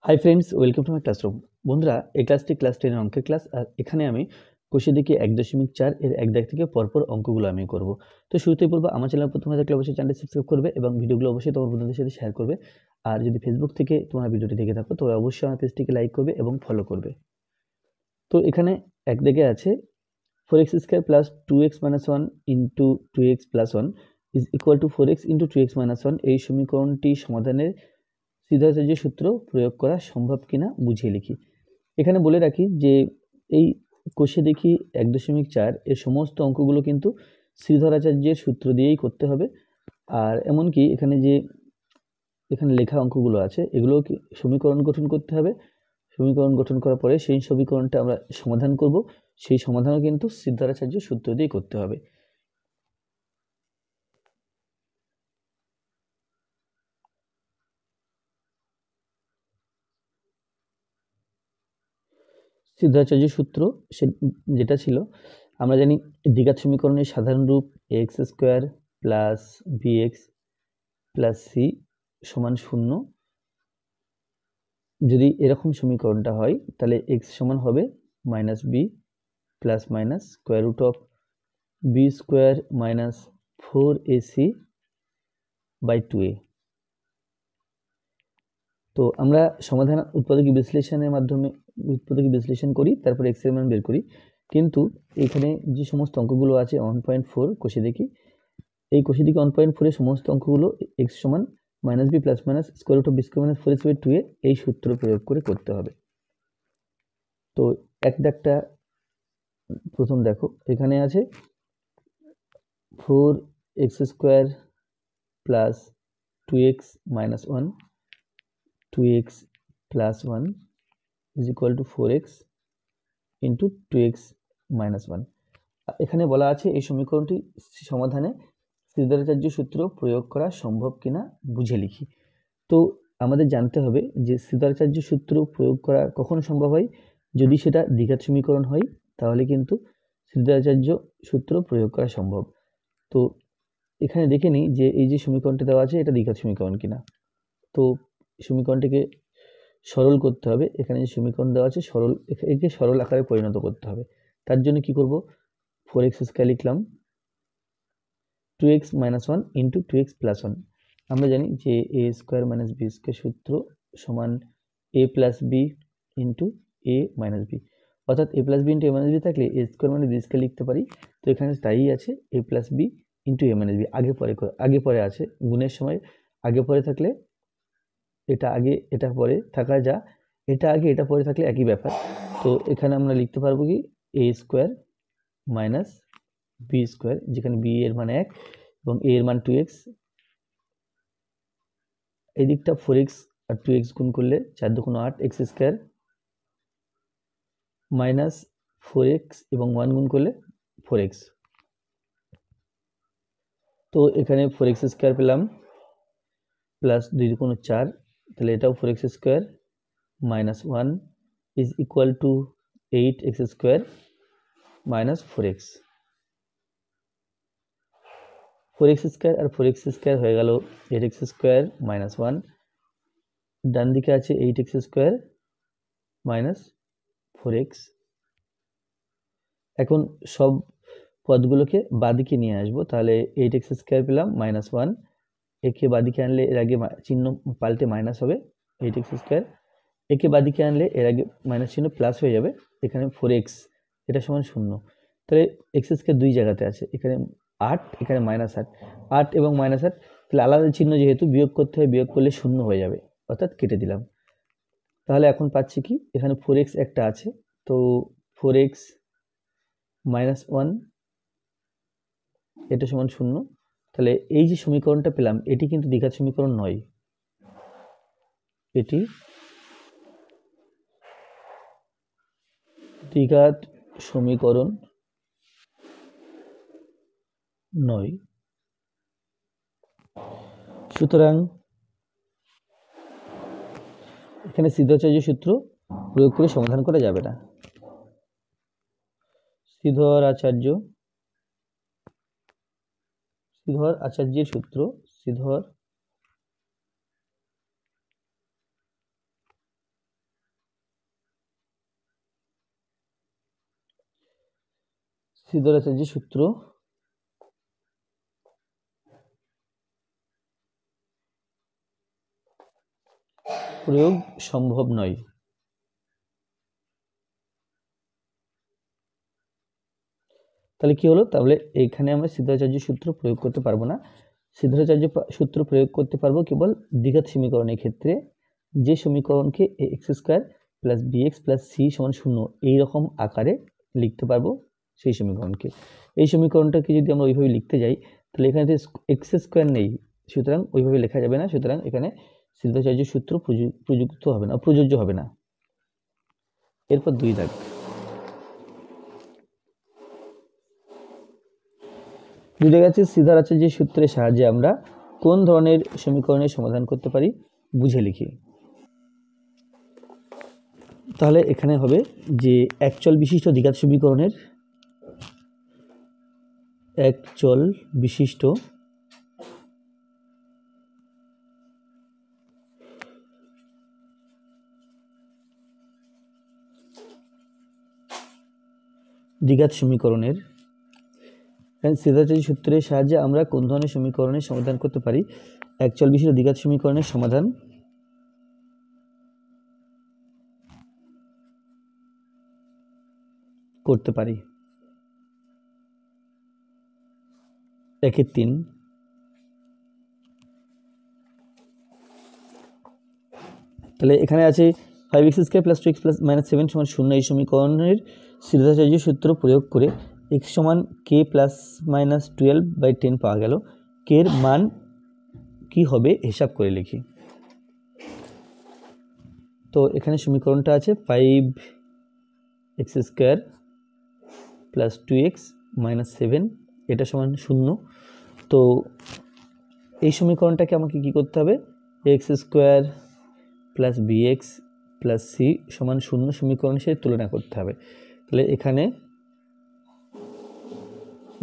Hi friends, welcome to my classroom. বন্ধুরা, এই ক্লাসটি ক্লাস 10 এর অঙ্কের ক্লাস। আর এখানে আমি কোষে দেখি 1.4 এর এক দাগ থেকে পরপর অঙ্কগুলো আমি করব। তো শুরুতেই বলবো, আমার চ্যানেল প্রথমে থাকলে অবশ্যই চ্যানেলটি সাবস্ক্রাইব করবে এবং ভিডিওগুলো অবশ্যই তোমার বন্ধুদের সাথে শেয়ার করবে। আর যদি ফেসবুক থেকে তোমার ভিডিওটি দেখে থাকো তবে অবশ্যই আমার পেজটিকে লাইক করবে এবং ফলো করবে। তো এখানে এক দাগে আছে 4x² plus 2x minus 1 into 2x plus 1 is equal two 4x into 2x minus 1। এই সমীকরণটি সমাধানের সিদ্ধাচার্য সূত্র প্রয়োগ করা সম্ভব কিনা বুঝিয়ে লিখি। এখানে বলে রাখি যে এই কোষে দেখি 1.4 এর সমস্ত অঙ্কগুলো কিন্তু শ্রীধরাচার্যের সূত্র দিয়েই করতে হবে। আর এমনকি এখানে যে এখানে লেখা অঙ্কগুলো আছে এগুলোও কি সমীকরণ গঠন করতে হবে। সমীকরণ গঠন করার পরে সেই সমীকরণটা আমরা সমাধান করব, সেই সমাধানও কিন্তু শ্রীধরাচার্যের সূত্র দিয়ে করতে হবে। সিদ্ধাচার্য সূত্র যেটা ছিল, আমরা জানি দ্বিঘাত সমীকরণের সাধারণ রূপ x² plus bx plus c সমান 0। যদি এরকম সমীকরণটা হয় তাহলে x সমান হবে minus b plus minus square root of b square minus 4ac by 2a। তো আমরা সমাধান উৎপাদকী বিশ্লেষণের মাধ্যমে উৎপাদকী বিশ্লেষণ করি, তারপর এক্স এর মান বের করি। কিন্তু এখানে যে সমস্ত অঙ্কগুলো আছে 1.4 কোষে দেখি, এই কোষে দেখি 1.4 এর সমস্ত অঙ্কগুলো এক্স সমান minus b plus minus square root of b square minus 4ac by 2a এই সূত্র প্রয়োগ করে করতে হবে। তো এক দাগটা প্রথম দেখো, এখানে আছে 4x² plus 2x minus 1 2x plus 1 is equal two 4x into 2x minus 1। এখানে বলা আছে এই সমীকরণটি সমাধানে শ্রীধরাচার্য সূত্র প্রয়োগ করা সম্ভব কিনা বুঝে লিখি। তো আমাদের জানতে হবে যে শ্রীধরাচার্য সূত্র প্রয়োগ করা কখন সম্ভব হয়। যদি সেটা দ্বিঘাত সমীকরণ হয় তাহলে কিন্তু শ্রীধরাচার্য সূত্র প্রয়োগ করা সম্ভব। তো এখানে দেখে নিই যে এই যে সমীকরণটা দেওয়া আছে এটা দ্বিঘাত সমীকরণ কিনা। তো সমীকরণটিকে সরল করতে হবে। এখানে যে সমীকরণ দেওয়া আছে একে সরল আকারে পরিণত করতে হবে। তার জন্য কি করব, 4x² লিখলাম, 2x minus 1 into 2x plus 1। আমরা জানি যে a square minus b square সূত্র সমান a plus b into a minus b, অর্থাৎ a plus b into a minus b থাকলে a স্কোয়ার মানে বি স্কোয়ার লিখতে পারি। তো এখানে তাই আছে a plus b into a minus b, আগে পরে আছে গুণের সময় আগে পরে থাকলে এটা আগে এটা পরে থাকা যা এটা আগে এটা পরে থাকলে একই ব্যাপার। তো এখানে আমরা লিখতে পারবো কি a square minus b square, যেখানে বি এর মান 1 এবং এ এর মান 2x, এই দিকটা 4x আর 2x গুণ করলে 4 দুগুণ 8 x² মাইনাস 4x এবং 1 গুণ করলে 4x। তো এখানে 4x² পেলাম প্লাস 2 দুগুণ 4, তাহলে এটাও 4x² minus 1 is equal to 8x² minus 4x। 4x² আর 4x² হয়ে গেল 8x² মাইনাস 1, ডান দিকে আছে 8x² মাইনাস 4x। এখন সব পদগুলোকে বাদিকে নিয়ে আসবো, তাহলে 8x² পেলাম মাইনাস 1, একে বাদিকে আনলে এর আগে চিহ্ন পাল্টে মাইনাস হবে 8x², একে বাদিকে আনলে এর আগে মাইনাস চিহ্ন প্লাস হয়ে যাবে, এখানে 4x এটা সমান 0। তাহলে x² দুই জায়গাতে আছে, এখানে 8 এখানে মাইনাস 8, 8 এবং মাইনাস 8, তাহলে আলাদা চিহ্ন যেহেতু বিয়োগ করতে হয়, বিয়োগ করলে 0 হয়ে যাবে, অর্থাৎ কেটে দিলাম। তাহলে এখন পাচ্ছি কি, এখানে 4x একটা আছে, তো 4x মাইনাস 1 এটা সমান 0। তাহলে এই যে সমীকরণটা পেলাম এটি কিন্তু দ্বিঘাত সমীকরণ নয়, এটি দ্বিঘাত সমীকরণ নয়। সুতরাং এখানে সিদ্ধাচার্য সূত্র প্রয়োগ করে সমাধান করা যাবে না। শ্রীধর আচার্যের সূত্র সিদ্ধরাচার্য সূত্র প্রয়োগ সম্ভব নয়। তাহলে কি হলো, তাহলে এখানে আমরা সিদ্ধাচার্য সূত্র প্রয়োগ করতে পারবো না। সিদ্ধাচার্য সূত্র প্রয়োগ করতে পারবো কেবল দ্বিঘাত সমীকরণের ক্ষেত্রে, যে সমীকরণকে x square plus b x plus c সমান 0 এইরকম আকারে লিখতে পারবো সেই সমীকরণকে। এই সমীকরণটাকে যদি আমরা ওইভাবে লিখতে যাই তাহলে এখানে এক্স স্কোয়ার নেই, সুতরাং ওইভাবে লেখা যাবে না, সুতরাং এখানে সিদ্ধাচার্য সূত্র প্রযুক্ত হবে না, প্রযোজ্য হবে না। এরপর 2 দাগ, আছে সিদ্ধাচার্য সূত্রের সাহায্যে আমরা কোন ধরনের সমীকরণের সমাধান করতে পারি বুঝে লিখি। তাহলে এখানে হবে যে একচল বিশিষ্ট দ্বিঘাত সমীকরণের একচল বিশিষ্ট দ্বিঘাত সমীকরণের সিদ্ধাচার্য সূত্রের সাহায্যে আমরা কোন ধরনের সমীকরণের সমাধান করতে পারি, একচল বিশিষ্ট দ্বিঘাত সমীকরণের সমাধান করতে পারি। 1-3 তাহলে এখানে আছে 5x² + 2x - 7 = 0 এই সমীকরণের সিদ্ধাচার্য সূত্র প্রয়োগ করে x = k ± 12/10 পাওয়া গেল। k এর মান কি হবে হিসাব করে লিখি। তো এখানে সমীকরণটা আছে 5x² + 2x - 7 এটা সমান 0। তো এই সমীকরণটাকে আমাকে কি করতে হবে, x² + bx + c সমান 0 সমীকরণের সাথে তুলনা করতে হবে। তাহলে এখানে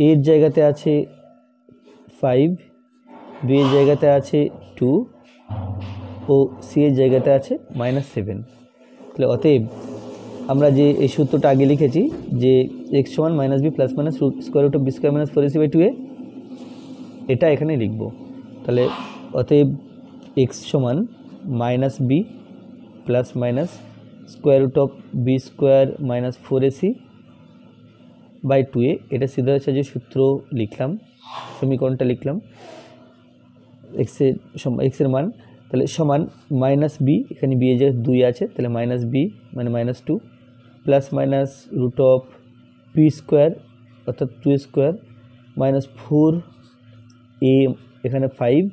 এর জায়গাতে আছে 5, b এর জায়গাতে আছে 2 ও c এর জায়গাতে আছে -7। তাহলে অতএব আমরা যে এই সূত্রটা আগে লিখেছি যে x = -b + √² b² - 4ac/2a, এটা এখানে লিখব। তাহলে অতএব x = -b + √b² - 4ac/2a, এটা সিদ্ধাচার্য সূত্র লিখলাম, সমীকরণটা লিখলাম x এর মান। তাহলে সমান -b, এখানে b এর জায়গায় 2 আছে, তাহলে -b মানে -2 + √b² অর্থাৎ 2² -4a এখানে 5,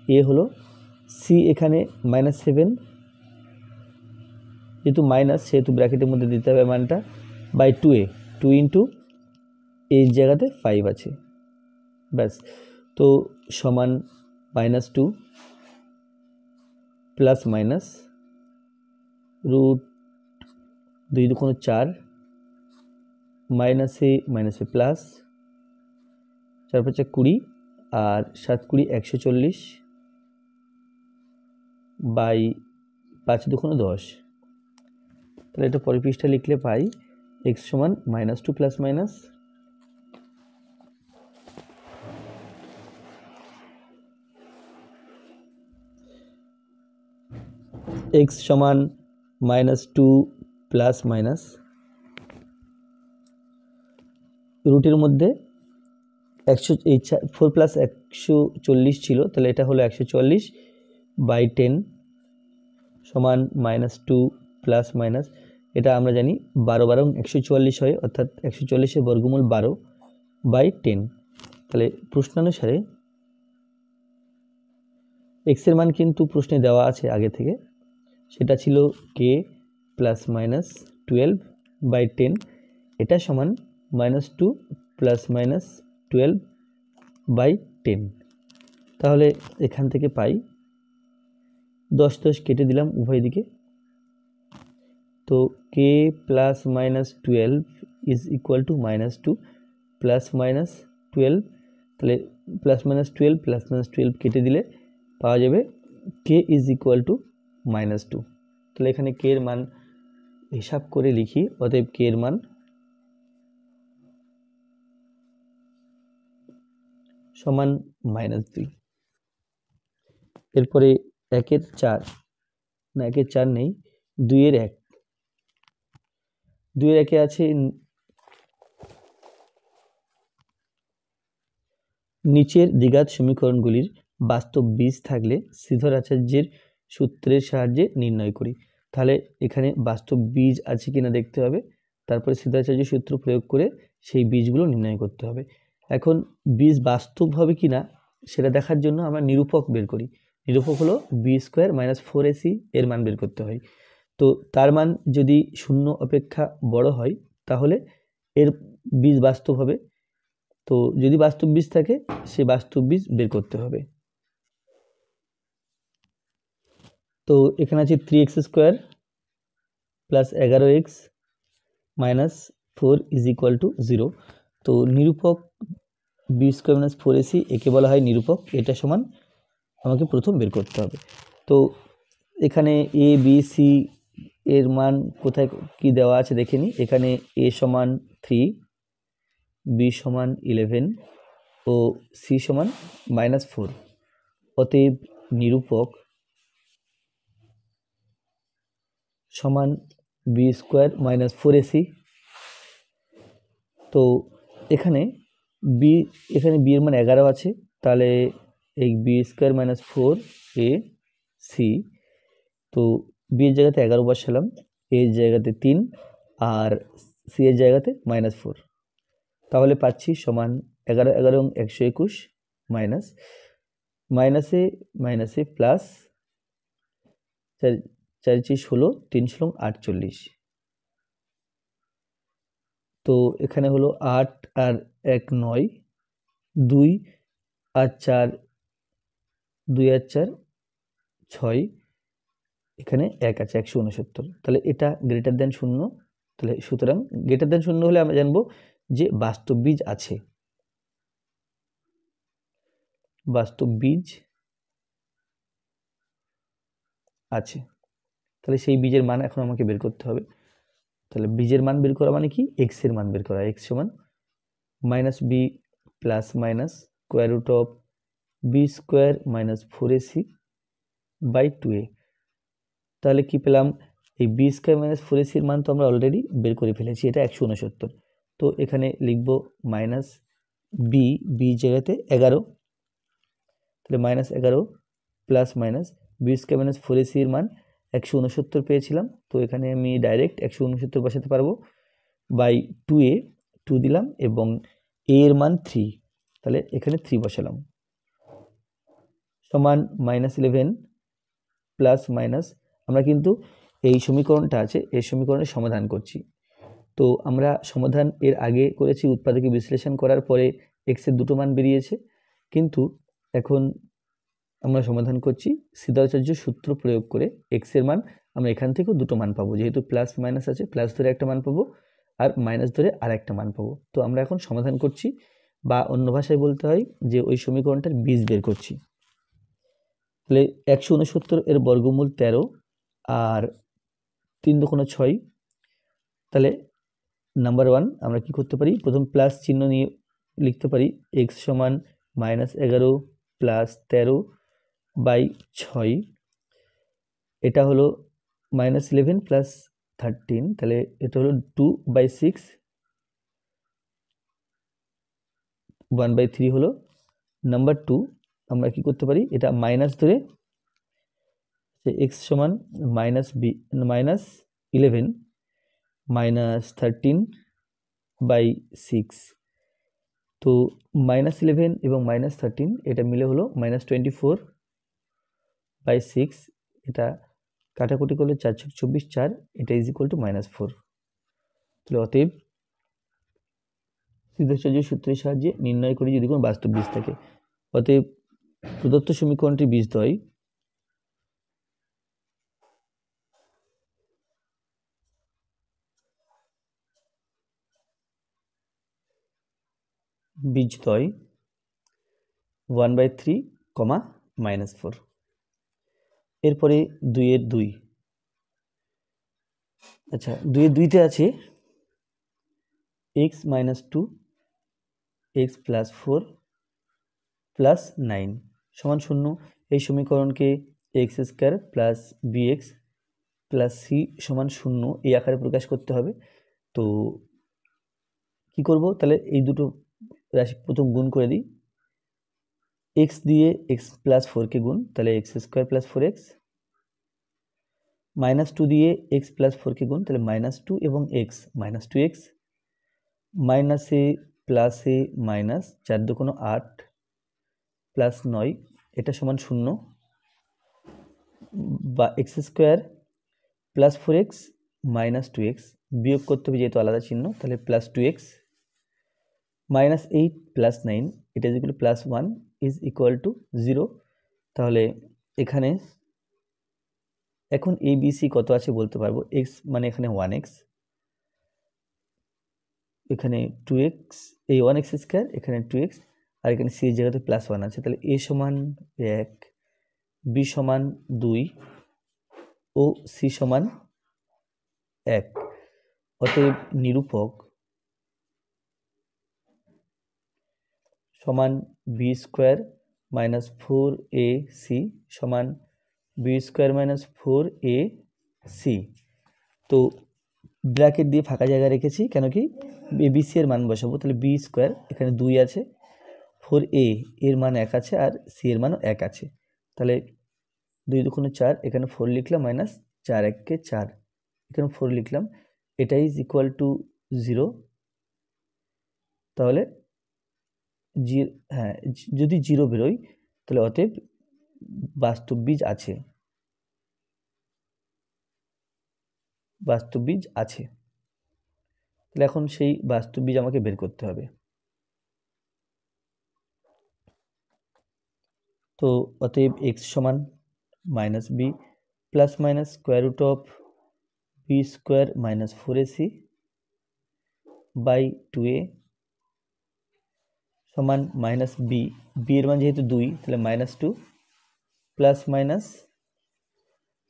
a হলো c এখানে -7, যেহেতু মাইনাস সেহেতু ব্র্যাকেটের মধ্যে দিতে হবে মানটা, বাই 2a, 2 × এর জায়গাতে 5 আছে, ব্যাস। তো সমান -2 প্লাস মাইনাস √2 × 4 -a প্লাস 4 × 5 = 20 আর 7 × 20 = 140 বাই 5 × 2 = 10। তাহলে এটা পরের পৃষ্ঠা লিখলে পাই x = -2 plus minus x = -2 plus minus রুটের মধ্যে 4 + 140 ছিল, তাহলে এটা হলো 140/10 সমান -2 প্লাস মাইনাস, এটা আমরা জানি 12 × 144 হয়, অর্থাৎ 140 বর্গমূল 12/10। তাহলে প্রশ্নানুসারে x এর মান কিন্তু প্রশ্নে দেওয়া আছে আগে থেকে, সেটা ছিল k ± 12/10, এটা সমান -2 ± 12/10। তাহলে এখান থেকে পাই 10 10 কেটে দিলাম উভয় দিকে, তো k ± 12 = -2 ± 12, তাহলে +-12 +-12 কেটে দিলে পাওয়া যাবে k = -2। তাহলে এখানে k এর মান হিসাব করে লিখি, অতএব k এর মান সমান -2। এরপরে 1-এর 4, না 1-এর 4 নেই, 2-এর 1, 2-এর 1-এ আছে নিচের দ্বিঘাত সমীকরণগুলির বাস্তব বীজ থাকলে শ্রীধর আচার্যের সূত্রের সাহায্যে নির্ণয় করি। তাহলে এখানে বাস্তব বীজ আছে কিনা দেখতে হবে, তারপরে শ্রীধর আচার্যের সূত্র প্রয়োগ করে সেই বীজগুলো নির্ণয় করতে হবে। এখন বীজ বাস্তব হবে কিনা সেটা দেখার জন্য আমরা নিরূপক বের করি। নিরূপক হলো b² - 4ac এর মান বের করতে হয়। তো তার মান যদি 0 অপেক্ষা বড় হয় তাহলে এর বীজ বাস্তব হবে। তো যদি বাস্তব বীজ থাকে সে বাস্তব বীজ বের করতে হবে। তো এখানে আছে 3x² + 11x - 4 = 0। তো নিরূপক b² - 4ac একে বলা হয় নিরূপক। এটা সমান আমাকে প্রথম বের করতে হবে। তো এখানে a b c এর মান কোথায় কি দেওয়া আছে দেখে নিই। এখানে a সমান 3, b সমান 11 ও c সমান -4। অতএব নিরূপক সমান b² - 4ac। তো এখানে b এর মান 11 আছে, তাহলে এই b² - 4ac, তো b এর জায়গাতে 11 বসালাম, a এর জায়গাতে 3 আর c এর জায়গাতে -4। তাহলে পাচ্ছি সমান 11 11 121 মাইনাস মাইনাসে প্লাস 4 4 16 3 48। তো এখানে হলো 8 আর 1 9, 2 আর 4 6, এখানে 1 আছে 169। তাহলে এটা গ্রেটার দেন 0। তাহলে সুতরাং গ্রেটার দেন 0 হলে আমরা জানবো যে বাস্তব বীজ আছে। বাস্তব বীজ আছে, তাহলে সেই বীজের মান এখন আমাকে বের করতে হবে। তাহলে বীজের মান বের করা মানে কি, x এর মান বের করা। x সমান -b ± √b² - 4ac / 2a। তাহলে কি পেলাম, এই b² - 4ac এর মান তো আমরা অলরেডি বের করে ফেলেছি, এটা 169। তো এখানে লিখব -b জায়গাতে 11, তাহলে -11 ± b² - 4ac এর মান 169 পেয়েছিলাম। তো এখানে আমি ডাইরেক্ট 169 বসাতে পারবো, /2a, 2 দিলাম এবং a এর মান 3, তাহলে এখানে 3 বসালাম, সমান -11 ± আমরা কিন্তু এই সমীকরণটা আছে, এই সমীকরণের সমাধান করছি। তো আমরা সমাধান এর আগে করেছি, উৎপাদকে বিশ্লেষণ করার পরে x এর দুটো মান বেরিয়েছে, কিন্তু এখন আমরা সমাধান করছি সিদ্ধাচার্য সূত্র প্রয়োগ করে। x এর মান আমরা এখান থেকেও দুটো মান পাবো, যেহেতু প্লাস মাইনাস আছে, প্লাস ধরে একটা মান পাবো আর মাইনাস ধরে আর একটা মান পাবো। তো আমরা এখন সমাধান করছি, বা অন্য ভাষায় বলতে হয় যে ওই সমীকরণটার বীজ বের করছি। তাহলে 169 এর বর্গমূল 13 আর 3 × 6। তাহলে নাম্বার 1 আমরা কি করতে পারি, প্রথম প্লাস চিহ্ন নিয়ে লিখতে পারি x সমান -11 + 13/6। এটা হলো -11 + 13, তাহলে এটা হলো 2/6, 1/3 হলো। নাম্বার 2 আমরা কি করতে পারি, এটা মাইনাস ধরে x সমান -11 - 13/6। তো -11 এবং -13 এটা মিলে হলো -24/6। এটা কাটাকুটি করলে 4 × 24 4, এটা = -4। তাহলে অতএব সিদ্ধাচার্য সূত্রের সাহায্যে নির্ণয় করি যদি কোনো বাস্তব বীজ থাকে। অতএব প্রদত্ত সমীকরণটি বীজদ্বয় বীজদ্বয় 1/3, -4। এরপরে 2 এর 2। আচ্ছা, 2 এর 2তে আছে x - 2, x + 4 প্লাস 9 সমান 0। এই সমীকরণকে x square plus b x plus c সমান 0 এই আকারে প্রকাশ করতে হবে। তো কি করব, তাহলে এই দুটো রাশি প্রথম গুণ করে দিই। এক্স দিয়ে এক্স প্লাস 4কে গুণ, তাহলে এক্স স্কোয়ার প্লাস 4x, -2 দিয়ে এক্স প্লাস 4কে গুণ, তাহলে -2 এবং x -2x, minus a plus a minus 4 2 8 plus 9 এটা সমান 0, বা x square plus 4x -2x বিয়োগ করতে হবে যেহেতু আলাদা চিহ্ন, তাহলে প্লাস 2x -8 প্লাস 9 এটা equal plus 1 is equal to 0। তাহলে এখানে এখন এ বি সি কত আছে বলতে পারবো। এক্স মানে এখানে 1x, এখানে 2x, এই 1x স্কোয়ার, এখানে 2x, আর এখানে সি এর জায়গাতে প্লাস 1 আছে। তাহলে এ সমান 1, বি সমান 2 ও সি সমান 1। অতএব নিরূপক সমান বি স্কোয়ার মাইনাস 4ac সমান বি স্কোয়ার মাইনাস 4ac। তো ব্র্যাকেট দিয়ে ফাঁকা জায়গা রেখেছি কেন কি এবিসি এর মান বসাবো। তাহলে বি স্কোয়ার এখানে 2 আছে, 4a এর মান 1 আছে, আর সি এর মানও 1 আছে। তাহলে 2 2 4, এখানে 4 লিখলাম, মাইনাস 4 1 কে 4, এখানে 4 লিখলাম, এটা ইজ ইকুয়াল টু 0। তাহলে হ্যাঁ, যদি 0 বেরোয় তাহলে অতএব বাস্তব বীজ আছে, বাস্তব বীজ আছে। তাহলে এখন সেই বাস্তব বীজ আমাকে বের করতে হবে। তো অতএব এক্স সমান minus b plus minus square root of b square minus 4ac by 2a সমান মাইনাস বি, বি এর মান যেহেতু 2 তাহলে -2 plus minus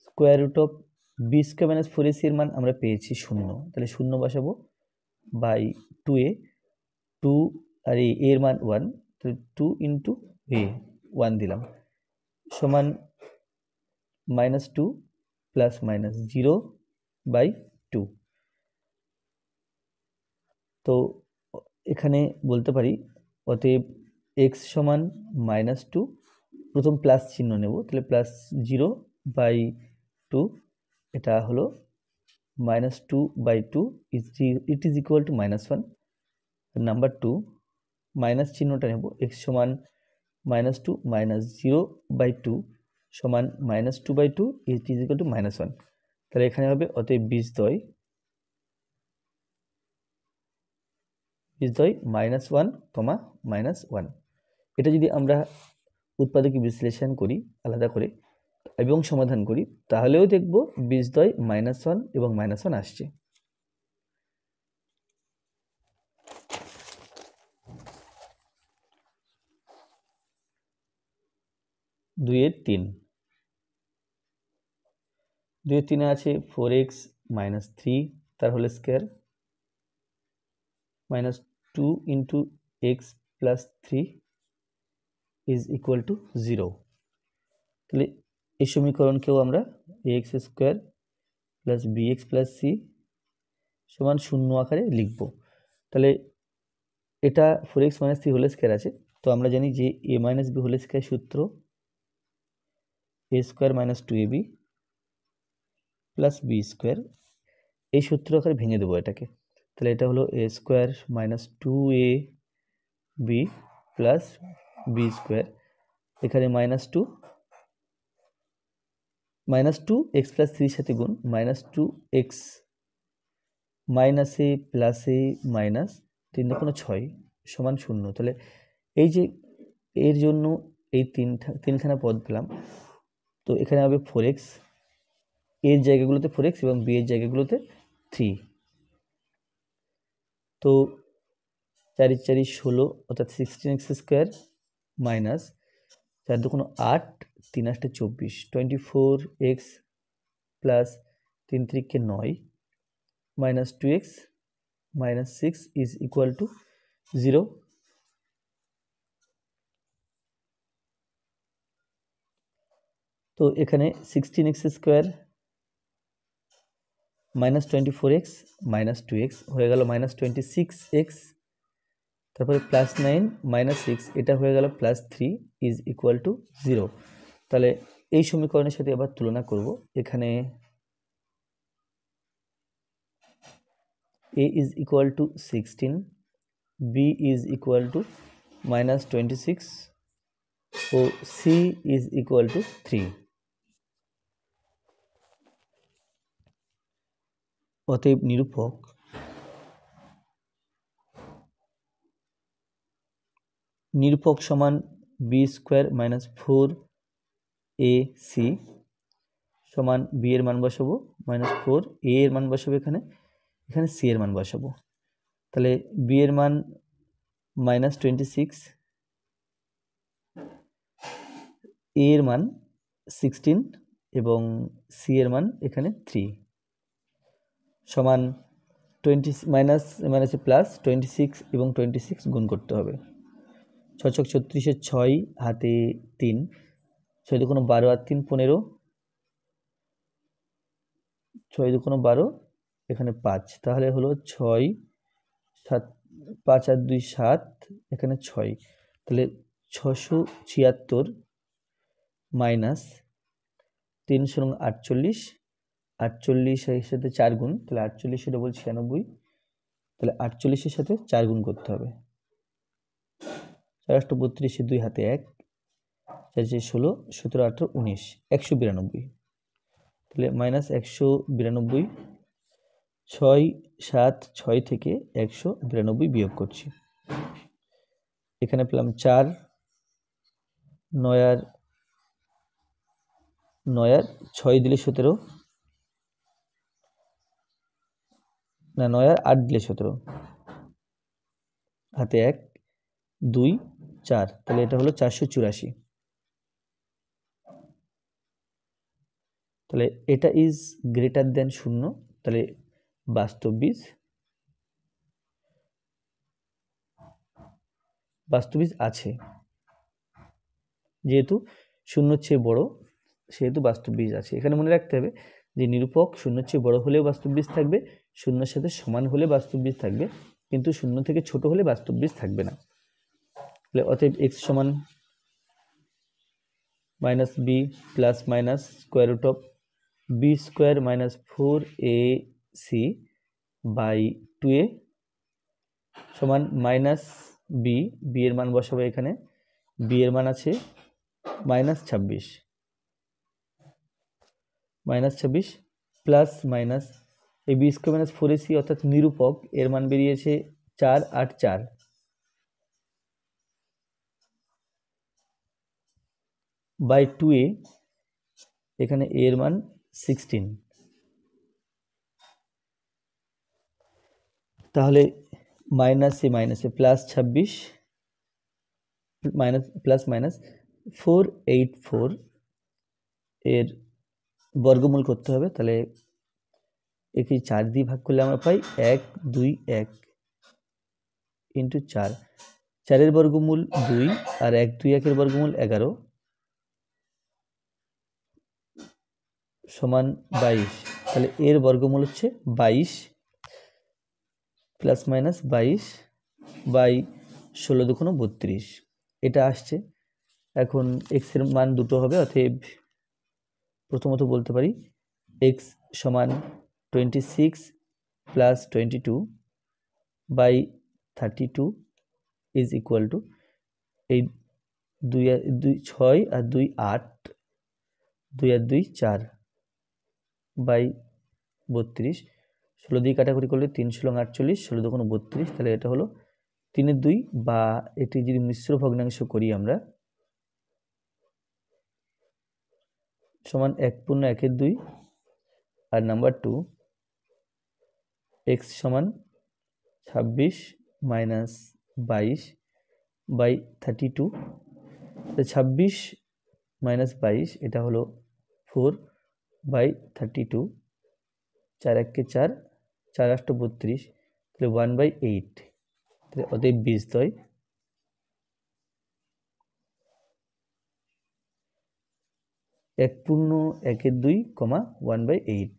square root of b square minus 4ac এর মান আমরা পেয়েছি 0, তাহলে 0 বসাবো, বাই 2a, 2 আর এর মান 1, তাহলে 2 ইন্টু a 1 দিলাম সমান -2 প্লাস মাইনাস 0 বাই 2। তো এখানে বলতে পারি অতএব এক্স সমান -2, প্রথম প্লাস চিহ্ন নেব, তাহলে প্লাস 0 বাই 2, এটা হলো -2 by 2 it is equal to -1। Number 2 minus চিহ্নটা নেব, এক্স সমান -2 মাইনাস 0 বাই 2 সমান -2 by 2 it is equal to -1। তাহলে এখানে হবে অতএব বীজদ্বয় -1, -1। এটা যদি আমরা উৎপাদকে বিশ্লেষণ করি আলাদা করে এবং সমাধান করি তাহলেও দেখব বীজদ্বয় -1 এবং -1 আসছে। 2-3 2-3 আছে 4x মাইনাস 3 তার whole square minus 2 into x plus 3 is equal to 0। তাহলে এই সমীকরণকেও আমরা x square plus b x plus c সমান 0 আকারে লিখব। তাহলে এটা 4x মাইনাস 3 হোল স্কোয়ার আছে, তো আমরা জানি যে a minus b whole square সূত্র a square minus 2ab plus b square, এই সূত্র আকারে ভেঙে দেবো এটাকে। তাহলে এটা হলো a square minus 2ab plus b square, এখানে -2 এক্স প্লাস 3 সাথে গুণ -2x minus a plus a minus 3 2 6 সমান 0। তাহলে এই যে এর জন্য এই তিনখানা পদ পেলাম, তো এখানে হবে 4x, এর জায়গাগুলোতে 4x এবং বি এর জায়গাগুলোতে 3। তো 4 4 16 অর্থাৎ 16x square minus 4 2 8 3 8 24 24x plus 3 3 9 minus 2x minus 6 is equal to 0। তো এখানে 16x² minus 24x minus 2x হয়ে গেল মাইনাস 26x, তারপরে +9 মাইনাস 6 এটা হয়ে গেল +3 ইজ ইকুয়াল টু 0। তাহলে এই সমীকরণের সাথে আবার তুলনা করব। এখানে a is equal to 16, b is equal to minus 26 ও c ইজ ইকুয়াল টু 3। অতএব নিরূপক সমান b² মাইনাস 4ac সমান b এর মান বসাবো মাইনাস 4, a এর মান বসাবো এখানে c এর মান বসাবো। তাহলে b এর মান মাইনাস 26, a এর মান 16 এবং c এর মান এখানে 3 সমান 20 মাইনাস মাইনাসে প্লাস 26 এবং 26 গুণ করতে হবে। 6 ছক 36 6 হাতে 3, 6 দুগুণ 12 আর 3 15, 6 দুগুণ 12 এখানে 5, তাহলে হলো 6 7 5 আর 2 7 এখানে 6, তাহলে 676 মাইনাস 3 48, 48 এর সাথে 4 গুণ, তাহলে 48 ডবল 96, তাহলে 48 এর সাথে 4 গুণ করতে হবে। 4 8 32 2 হাতে 1, 4 16 17 18 19 192, তাহলে মাইনাস 192, 6 7 6 থেকে 192 বিয়োগ করছি। এখানে পেলাম 4, 9 আর 6 দিলে 17, না 9 আর 8 দিলে 17, হাতে 1 2 4, তাহলে এটা হলো 484। তাহলে এটা ইজ গ্রেটার দেন 0, তাহলে বাস্তব বীজ আছে, যেহেতু 0 চেয়ে বড় সেহেতু বাস্তব বীজ আছে। এখানে মনে রাখতে হবে যে নিরূপক 0 চেয়ে বড় হলেও বাস্তব বীজ থাকবে, 0 এর সাথে সমান হলে বাস্তব বীজ থাকবে, কিন্তু 0 থেকে ছোট হলে বাস্তব বীজ থাকবে না। তাহলে অতএব x সমান minus b plus minus square root of b² minus 4ac by 2a সমান মাইনাস b এর মান বসাবো এখানে, b এর মান আছে মাইনাস 26 প্লাস মাইনাস এই b² মাইনাস 4ac অর্থাৎ নিরূপক এর মান বেরিয়েছে 4 8 4 বাই 2a, এখানে a এর মান 16, তাহলে মাইনাসে মাইনাসে প্লাস 26 মাইনাস প্লাস মাইনাস 484 এর বর্গমূল করতে হবে। তাহলে একে 4 দিয়ে ভাগ করলে আমরা পাই 1 2 1 ইন্টু 4, 4 এর বর্গমূল 2 আর 1 2 1 এর বর্গমূল 11 সমান 22, তাহলে এর বর্গমূল হচ্ছে 22 প্লাস মাইনাস 22 বাই 16 দুগুণ 32, এটা আসছে। এখন x এর মান দুটো হবে, অতএব প্রথমত বলতে পারি x সমান 26 plus 22 by 32 is equal to এই 2 6 আর 2 8, 2 আর 2 4 বাই 32, 16 দিয়ে কাটাকুটি করলে 3 16 48, 16 দুগুণ 32, তাহলে এটা হলো 3 এর 2, বা এটি যদি মিশ্র ভগ্নাংশ করি আমরা সমান 1 পূর্ণ 1 এর 2 আর নাম্বার 2 x সমান 26 মাইনাস 22 বাই 32, 26 মাইনাস 22 এটা হলো 4 বাই 32, 4 1 কে 4, 4 8 32, তাহলে 1/8, তাহলে অতএব বীজদ্বয় 1/2, 1/8।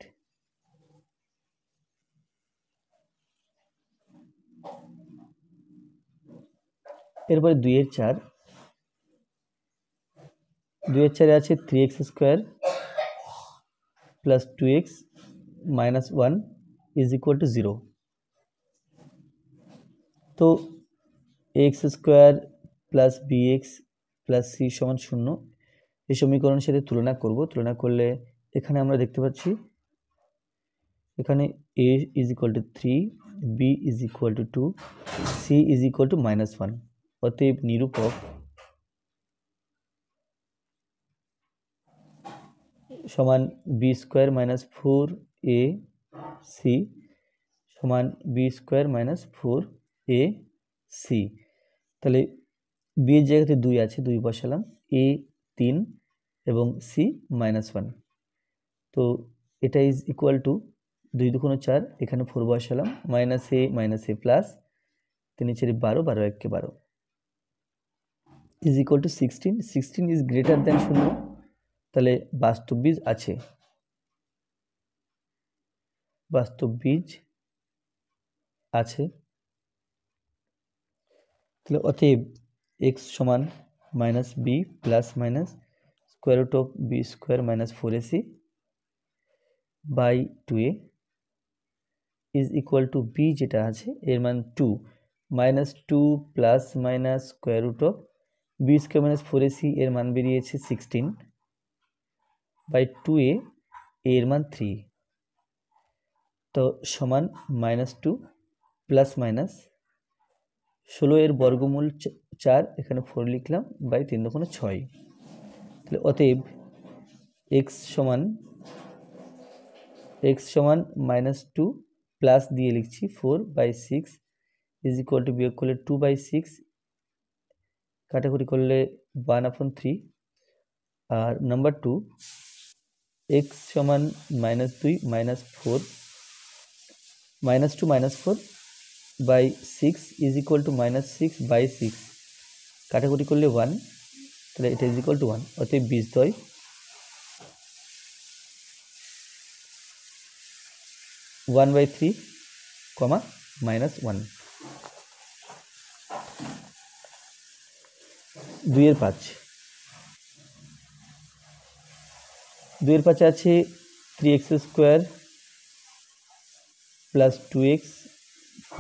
এরপরে 2/4, 2/4 আছে 3x² + 2x - 1 = 0। তো ax² + bx + c = 0। এই সমীকরণের সাথে তুলনা করব। তুলনা করলে এখানে আমরা দেখতে পাচ্ছি এখানে a = 3, b = 2, c = -1। অতএব নিরূপক সমান b² - 4ac সমান b² - 4ac। তাহলে b এর জায়গাতে 2 আছে, 2 বসালাম, a 3 এবং c -1। তো এটা ইজ ইকুয়াল টু 2 × 2 = 4, এখানে 4 বসালাম, -a plus 3 × 4 = 12, 12 × 1 = 12 is equal to 16। 16 is greater than 0। তাহলে বাস্তব বীজ আছে, বাস্তব বীজ আছে। তাহলে অতএব x সমান -b plus minus √b² - 4ac / 2a is equal to b যেটা আছে এর মান 2, -2 প্লাস মাইনাস √b² - 4ac এর মান বেরিয়েছে 16 / 2a এর মান 3। তো সমান -2 প্লাস মাইনাস 16 এর বর্গমূল 4, এখানে 4 লিখলাম, বাই 3 × 2 = 6। তাহলে অতএব x সমান -2 প্লাস দিয়ে লিখছি 4/6 ইজ ইকুয়াল টু, বিয়োগ করলে 2/6, কাটাকুটি করলে 1/3। আর নাম্বার 2 x সমান -2 - 4 -2 - 4/6 ইজ ইকুয়াল টু -6/6, কাটাকুটি করলে 1, তাহলে এটা ইজ ইকুয়াল টু 1। অতএব বীজদ্বয় (1/3, -1). 2/5, 2/5 আছে 3x² + 2x +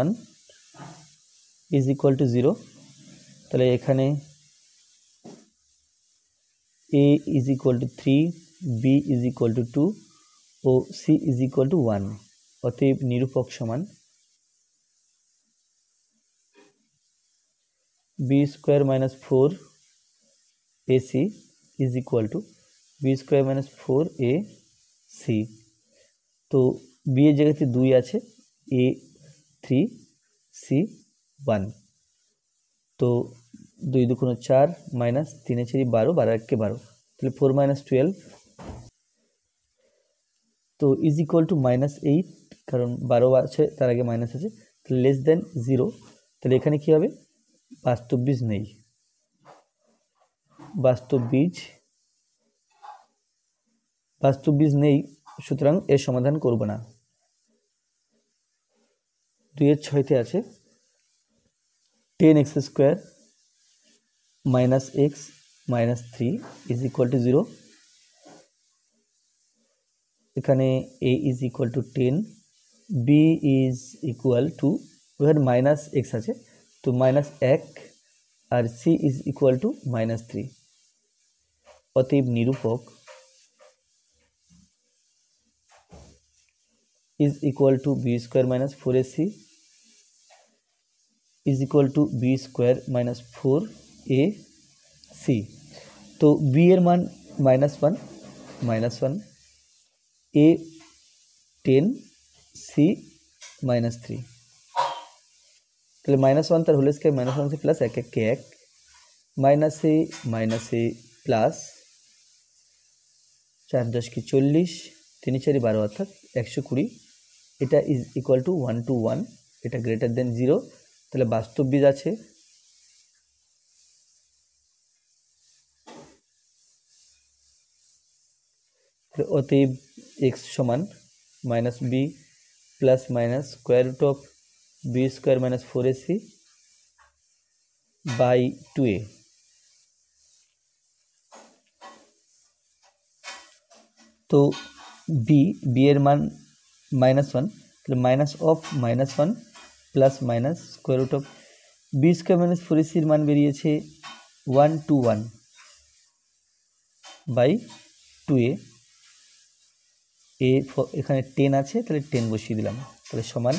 1 is equal to 0। তাহলে এখানে a is equal to 3, b is equal to 2 ও c ইজ ইকুয়াল টু 1। অতএব নিরূপক সমান b² - 4ac is equal to b² - 4ac। তো b এর জায়গাতে 2 আছে, a 3, c 1। তো 2 × 2 = 4, মাইনাস 3 × 4 = 12, 12 × 1 = 12। তাহলে 4 - 12, তো ইজ ইকুয়াল টু -8, কারণ 12 আছে তার আগে মাইনাস আছে, তাহলে লেস দেন 0। তাহলে এখানে কি হবে? বাস্তব বীজ নেই, বাস্তব বীজ নেই, সুতরাং এর সমাধান করব না। 2/6 আছে 10x² - x - 3 is equal to 0। এখানে a is equal to 10, b is equal to, ওখানে -x আছে, তো -1, আর c ইজ ইকুয়াল টু -3। অতএব নিরূপক is equal to b² - 4ac is equal to b² - 4ac। তো b এর মান -1, a 10, c -3। তাহলে -1 তার whole square, -1 plus 1 1 1, -a plus 4 10 40, 3 4 12, অর্থাৎ 120। এটা ইজ ইকুয়াল টু 1 to 1, এটা গ্রেটার দেন 0। তাহলে বাস্তব বীজ আছে, অতএব এক্স সমান minus b plus minus square root of b square minus 4ac by 2a। তো বি এর মান -1, তাহলে minus of -1 plus minus square root of b square minus 4ac এর মান বেরিয়েছে 121 বাই 2a। এখানে 10 আছে, তাহলে 10 বসিয়ে দিলাম, তাহলে সমান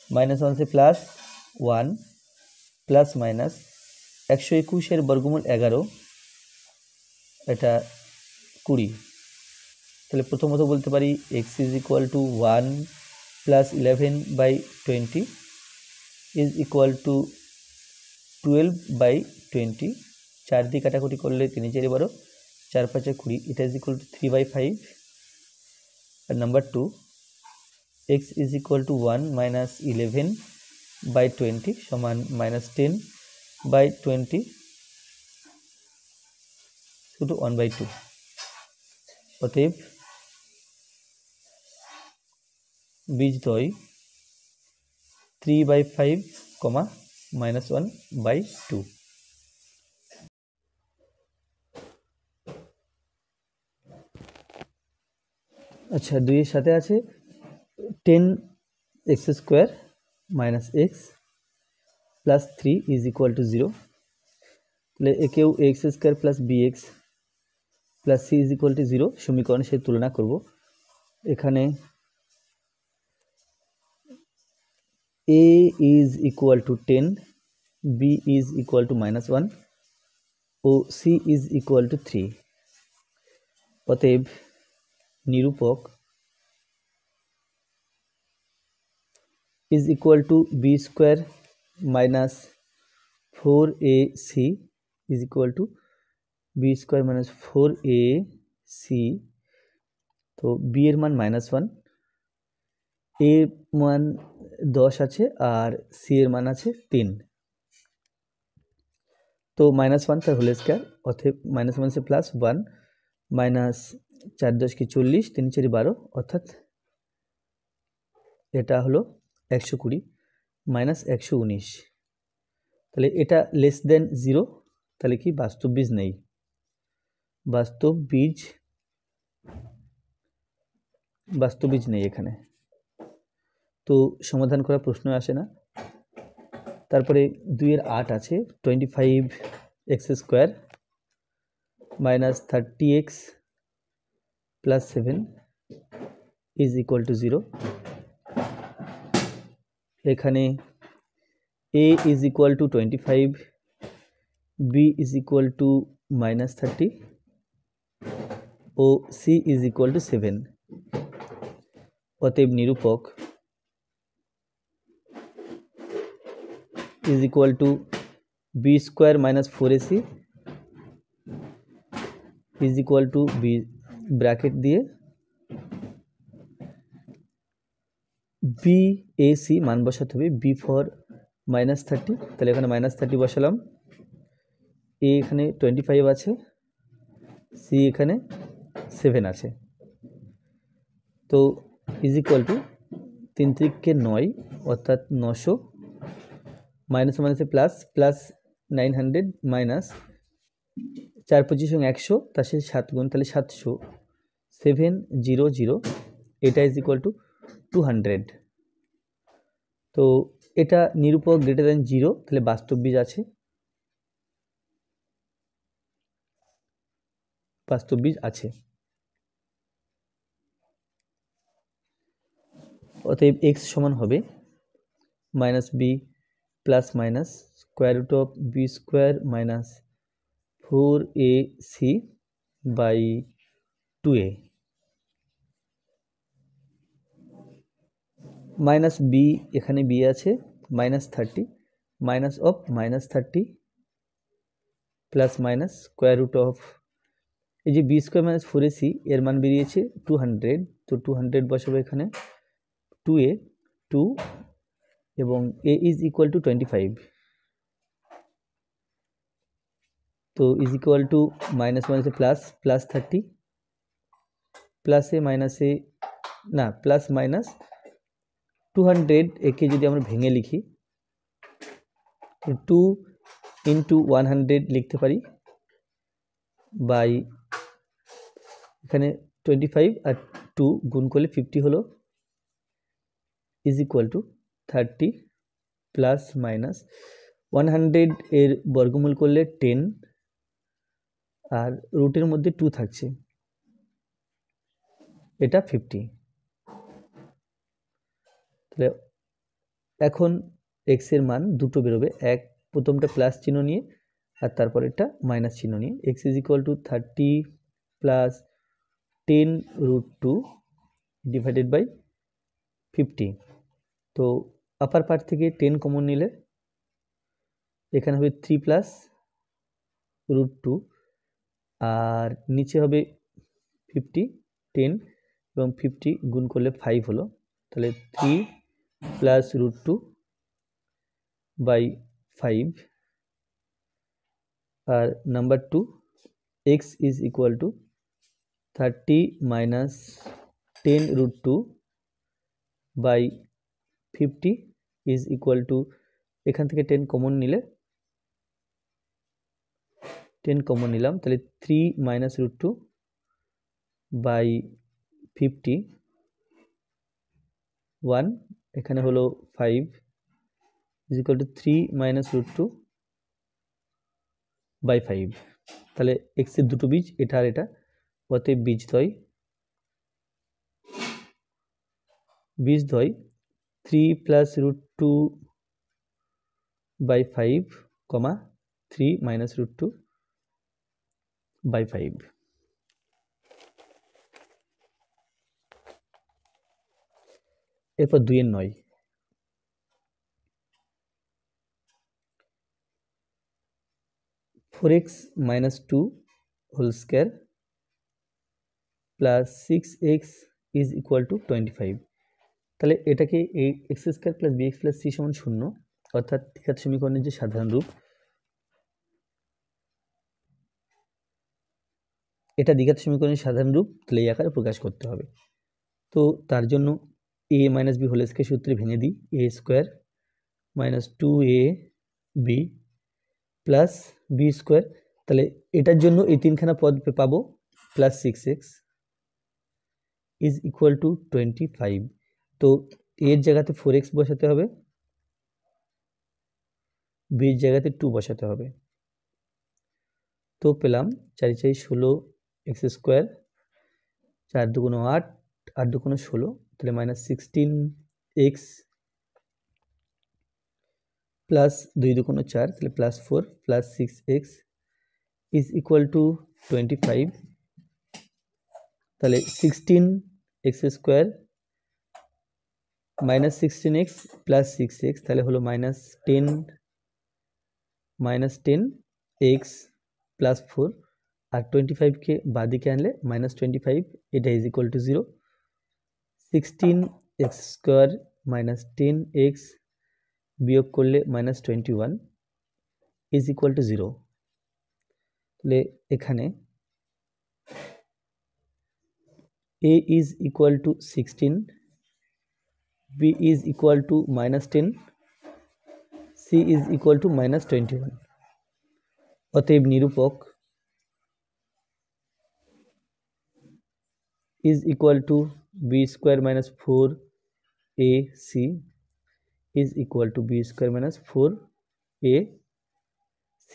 -1 से +1 প্লাস মাইনাস 121 এর বর্গমূল 11, এটা 20। তাহলে প্রথমত বলতে পারি x = 1 + 11/20 = 12/20। 4 দিয়ে কাটাকুটি করলে 3 × 4 = 12, 4 × 5 = 20, এটা = 3/5। আর নাম্বার 2, x = 1 - 11/20 সমান -10/20 = 1/2। অতএব বীজদ্বয় 3/5, -1/2। আচ্ছা, 2 এর সাথে আছে 10x² - x + 3 = 0। তাহলে একেও ax² + bx + c = 0 সমীকরণে সে তুলনা করব। এখানে a = 10, b = -1 ও c = 3। অতএব নিরূপক = b² - 4ac = b² - 4ac। তো b এর মান -1, a মান 10 আছে আর c এর মান আছে 3। তো -1 তার হোল স্কয়ার, অতএব -1 से +1 -4 × 10 = 40, 3 × 4 = 12, অর্থাৎ এটা হলো 120 -119। তাহলে এটা লেস দেন 0, তাহলে কি বাস্তব বীজ নেই, বাস্তব বীজ নেই এখানে, তো সমাধান করা প্রশ্ন আসে না। তারপরে 2 এর 8 আছে 25x² - 30x + 7 = 0। এখানে a = 25, b = -30 ও c = 7। অতএব নিরূপক = b² - 4ac = b ব্র্যাকেট দিয়ে BAC মান বসাতে হবে, b ফর -30, তাহলে এখানে -30 বসালাম, a এখানে 25 আছে, c এখানে 7 আছে। তো = 3 × 9 অর্থাৎ 900, -1 প্লাস 900 মাইনাস 4 × 25 = 100, তার সাথে 7 গুণ, তাহলে 700, 700, এটা = 200। তো এটা নিরূপক > 0, তাহলে বাস্তব বীজ আছে, অতএব x সমান হবে -b plus minus square root of b² - 4ac by 2a। Minus b, এখানে বি আছে -30 minus of -30 plus minus square root of, এই যে b² - 4ac এর মান বেরিয়েছে 200, তো 200 বসাবো এখানে, 2a 2 এবং a = 25, তো -1 + +30 প্লাস এ মাইনাস এ না প্লাস মাইনাস 200 একে যদি আমরা ভেঙে লিখি 2 ইন্টু 100 লিখতে পারি বাই এখানে 25 আর 2 গুণ করলে 50 হলো is equal to 30 plus minus 100 এর বর্গমূল করলে 10 আর রুটের মধ্যে 2 থাকছে, এটা 50। তাহলে এখন এক্স এর মান দুটো বেরোবে, এক প্রথমটা প্লাস চিহ্ন নিয়ে আর তারপর এটা মাইনাস চিহ্ন নিয়ে। X is equal to 30 plus 10 root 2 divided by 50। তো আপার পার্ট থেকে 10 কমন নিলে এখানে হবে 3 প্লাস রুট 2 আর নিচে হবে 50, 10 এবং 50 গুণ করলে 5 হলো, তাহলে 3 প্লাস রুট 2 বাই 5 আর number 2 x is equal to 30 minus 10 root 2 by 50 is equal to এখান থেকে 10 কমন নিলে 10 কমন নিলাম, তাহলে 3 মাইনাস রুট 2 বাই 50 1 এখানে হলো 5 is equal to 3 minus root 2 by 5। তাহলে এক্স এর দুটো বীজ এটা আর এটা, অতএব বীজদ্বয় 3 plus root 2 by 5 comma 3 minus root 2 by 5। এরপর 2 এর 9 4x minus 2 whole square plus 6x is equal to 25। তাহলে এটাকে x square plus b x plus c সমান 0, অর্থাৎ দ্বিঘাত সমীকরণের যে সাধারণ রূপ, এটা দ্বিঘাত সমীকরণের সাধারণ রূপ, তাহলে এই আকারে প্রকাশ করতে হবে। তো তার জন্য a minus b whole square সূত্রে ভেঙে দিই, a square minus 2a b plus b square, তাহলে এটার জন্য এই তিনখানা পদ পাবো plus 6x is equal to 25। তো এর জায়গাতে 4x বসাতে হবে, বির জায়গাতে 2 বসাতে হবে। তো পেলাম 4 4 16 এক্স স্কোয়ার, 4 দুগুণ 8, 8 দুগুণ 16, তাহলে মাইনাস 16x প্লাস 2 দুগুণ 4, তাহলে plus 4 plus 6x is equal to 25। তাহলে 16x square minus 16x plus 6x, তাহলে হলো মাইনাস 10x প্লাস 4 আর 25কে বাদিকে আনলে মাইনাস 25, এটা is equal to 0। 16x square minus 10x বিয়োগ করলে মাইনাস 21 ইজ ইকুয়াল টু 0। তাহলে এখানে a is equal to 16, b is equal to minus 10, c is equal to minus 21। অতএব নিরূপক is equal to b square minus 4ac is equal to b square minus 4ac।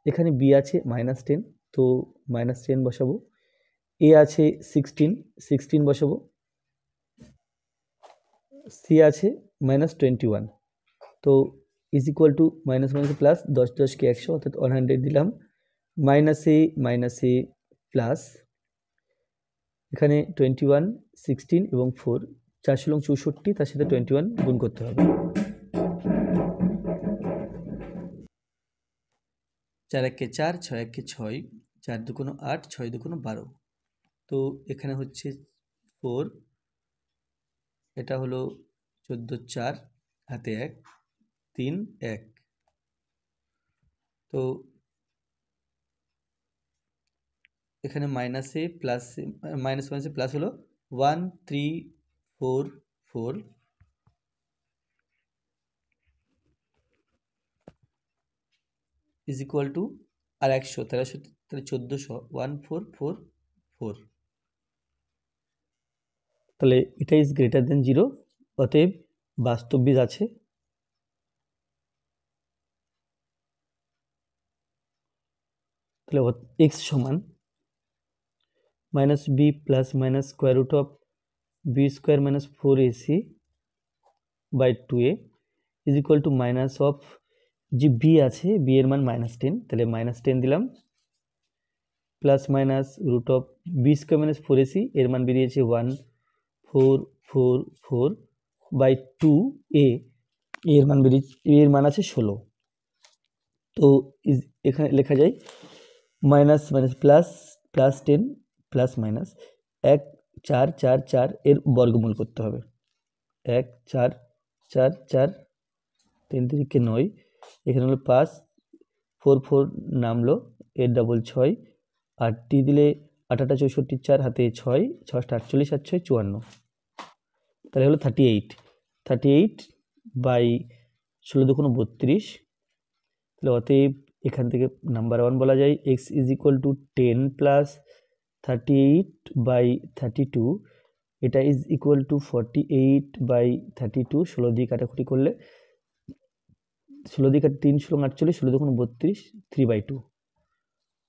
এখানে b আছে minus 10, তো minus 10 বসাবো, এ আছে 16 বসাবো, C আছে minus 21, তো is equal to minus minus plus 10 10কে 100, অর্থাৎ 100 দিলাম, মাইনাস এ প্লাস এখানে 21 16 এবং 4 4 লং 64, তার সাথে 21 গুণ করতে হবে। 4 1 4, 6 1 6, 4 2 8, 6 2 12, তো এখানে হচ্ছে 4, এটা হলো 14 4 হাতে 1 3 1, তো এখানে মাইনাসে প্লাসে মাইনাস মাইনাসে প্লাস হলো 1344 ইজ ইকুয়াল টু আর 100 তাহলে 1400 1444 তাহলে এটা ইজ গ্রেটার দেন 0, অতএব বাস্তব বীজ আছে। তাহলে এক্স সমান minus b plus minus square root of b square minus 4ac by 2a is equal to minus of যে বি আছে, বি এর মান -10, তাহলে -10 দিলাম, plus minus root of b square minus 4ac এর মান বেরিয়েছে 1444 বাই 2a এর মান বেরিয়েছে, এর মান আছে 16। তো এখানে লেখা যায় minus minus plus plus 10 plus minus 1 4 4 4 এর বর্গমূল করতে হবে। 1 4 4 4 3 3 9, এখানে হলো 5 4 4 নামলো, এর ডবল 6, 8 দিলে 8 8 64, 4 হাতে 6 6 48 আর 6 54, তাহলে হলো 38 বাই 16 দুগুণ 32। তাহলে অতএব এখান থেকে নাম্বার 1 বলা যায় x is equal to 10 plus 38 by 32, এটা ইজ ইকুয়াল টু 48 বাই 32। 16 দিয়ে কাটাকুটি করলে 16 দিয়ে 3 16 48, 16 দুগুণ 32, 3/2।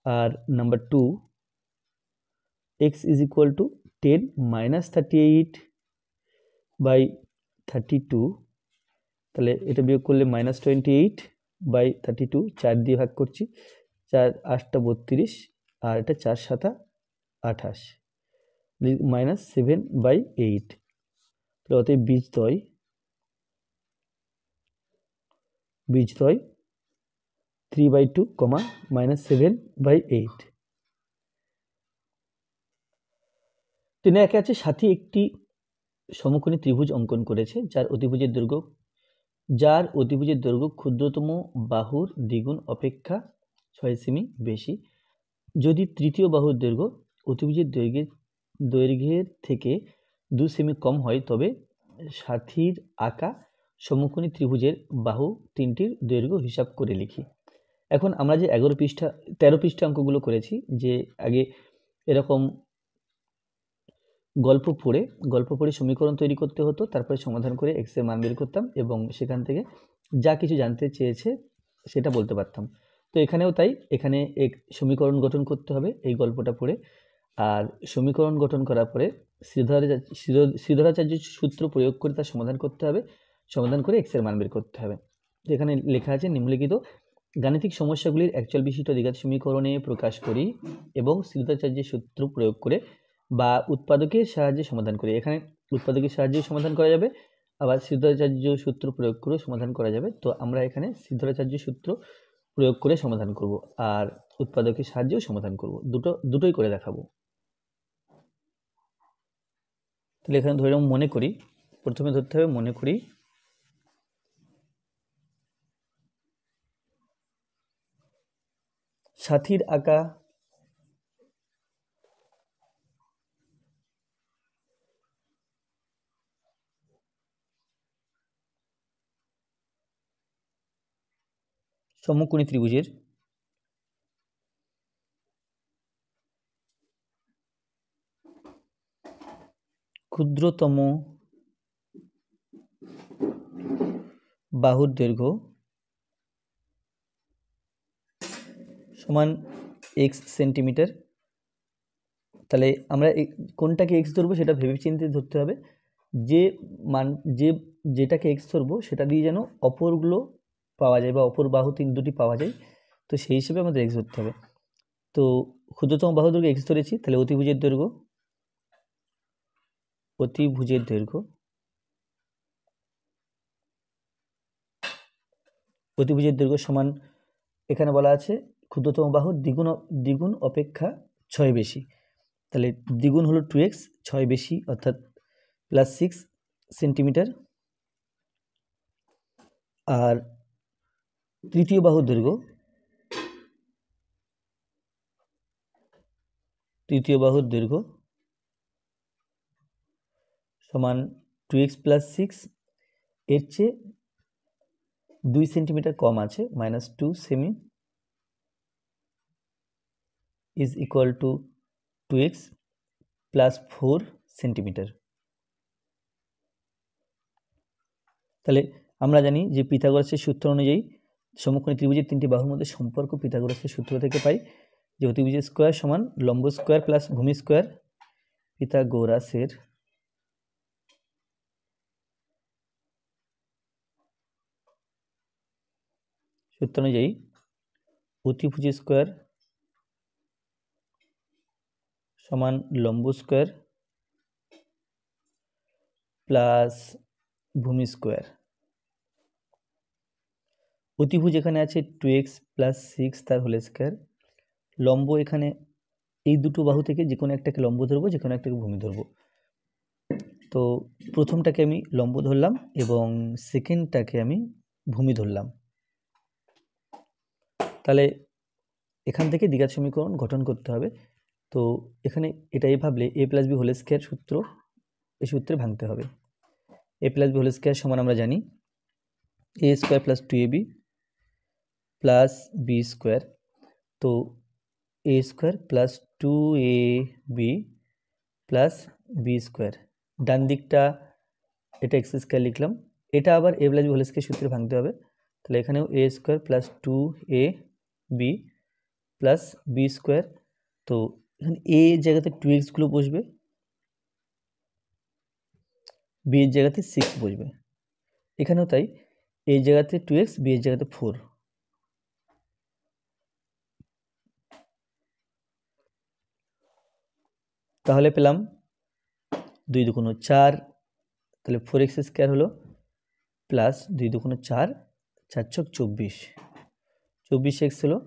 আর number 2 x is equal to 10 minus 38 by 32, তাহলে এটা বিয়োগ করলে -28 বাই 32, 4 দিয়ে ভাগ করছি, 4 8 32 আর এটা 4 7 28 -7/8। তাহলে অতএব বীজদ্বয় 3/2, -7/8। তিনি একে আছে সাথী একটি সমকোণী ত্রিভুজ অঙ্কন করেছে, যার অতিভুজের দৈর্ঘ্য ক্ষুদ্রতম বাহুর দ্বিগুণ অপেক্ষা 6 সেমি বেশি। যদি তৃতীয় বাহুর দৈর্ঘ্য অতিভুজের দৈর্ঘ্যের থেকে 2 সেমি কম হয়, তবে সাথীর আঁকা সমকোণী ত্রিভুজের বাহু তিনটির দৈর্ঘ্য হিসাব করে লিখি। এখন আমরা যে 13 পৃষ্ঠা অঙ্কগুলো করেছি, যে আগে এরকম গল্প পড়ে সমীকরণ তৈরি করতে হতো, তারপরে সমাধান করে এক্স এর মান বের করতাম এবং সেখান থেকে যা কিছু জানতে চেয়েছে সেটা বলতে পারতাম। তো এখানেও তাই, এখানে এক সমীকরণ গঠন করতে হবে এই গল্পটা পড়ে, আর সমীকরণ গঠন করার পরে শ্রীধরাচার্যের সূত্র প্রয়োগ করে তার সমাধান করতে হবে, সমাধান করে এক্স এর মান বের করতে হবে। এখানে লেখা আছে নিম্নলিখিত গাণিতিক সমস্যাগুলির একচল বিশিষ্ট দ্বিঘাত সমীকরণে প্রকাশ করি এবং শ্রীধরাচার্যের সূত্র প্রয়োগ করে বা উৎপাদকের সাহায্যে সমাধান করি। এখানে উৎপাদকের সাহায্যে সমাধান করা যাবে, আবার শ্রীধরাচার্য সূত্র প্রয়োগ করেও সমাধান করা যাবে। তো আমরা এখানে শ্রীধরাচার্য সূত্র প্রয়োগ করে সমাধান করব আর উৎপাদকের সাহায্যেও সমাধান করব, দুটোই করে দেখাবো। তাহলে এখানে ধরে মনে করি, প্রথমে ধরতে হবে মনে করি সাথীর আঁকা সমকোণী ত্রিভুজের ক্ষুদ্রতম বাহুর দৈর্ঘ্য সমান x সেন্টিমিটার। তাহলে আমরা কোনটাকে x ধরবো সেটা ভেবেচিন্তে ধরতে হবে, যেটাকে x ধরবো সেটা দিয়ে যেন অপরগুলো পাওয়া যায় বা অপর বাহু দুটি পাওয়া যায়, তো সেই হিসেবে আমাদের x ধরতে হবে। তো ক্ষুদ্রতম বাহুর দৈর্ঘ্য x ধরেছি, তাহলে অতিভুজের দৈর্ঘ্য সমান, এখানে বলা আছে ক্ষুদ্রতম বাহুর দ্বিগুণ অপেক্ষা 6 বেশি, তাহলে দ্বিগুণ হলো 2x, 6 বেশি অর্থাৎ +6 সেন্টিমিটার। আর তৃতীয় বাহুর দৈর্ঘ্য তৃতীয় বাহুর দৈর্ঘ্য সমান 2x প্লাস 6, এর চেয়ে 2 সেন্টিমিটার কম আছে, -2 semi is equal two 2x plus 4 centimetre. তাহলে আমরা জানি যে পিথাগোরাসের সূত্র অনুযায়ী সমকোণী ত্রিভুজের তিনটি বাহুর মধ্যে সম্পর্ক পিথাগোরাসের সূত্র থেকে পাই যে অতিভুজের স্কোয়ার সমান লম্ব স্কোয়ার প্লাস ভূমি স্কোয়ার। পিথাগোরাসের সূত্র অনুযায়ী অতিভুজ স্কোয়ার সমান লম্ব স্কোয়ার প্লাস ভূমি স্কোয়ার। অতিভুজ এখানে আছে 2x প্লাস 6 তার হোল স্কোয়ার। লম্ব এখানে এই দুটো বাহু থেকে যে কোনো একটাকে লম্ব ধরবো, যে কোনো একটাকে ভূমি ধরবো। তো প্রথমটাকে আমি লম্ব ধরলাম এবং সেকেন্ডটাকে আমি ভূমি ধরলাম। তাহলে এখান থেকে দ্বিঘাত সমীকরণ গঠন করতে হবে। তো এখানে এটা এই ভাবলে a plus b whole square সূত্র, এই সূত্রে ভাঙতে হবে। a plus b whole square সমান আমরা জানি a square plus 2ab plus b square. তো a square plus 2ab plus b square, ডান দিকটা এটা এক্স স্কোয়ার লিখলাম, এটা আবার a plus b whole square সূত্রে ভাঙতে হবে। তাহলে এখানেও a square plus 2ab plus b square. তো এখানে a এর জায়গাতে 2x গুলো বসবে, b এর জায়গাতে 6 বসবে। এখানেও তাই, a এর জায়গাতে 2x, b এর জায়গাতে 4। তাহলে পেলাম 2 দুগুণ 4, তাহলে 4x স্কোয়ার হলো প্লাস 2 দুগুণ 4, 4 ছক 24, 24x হলো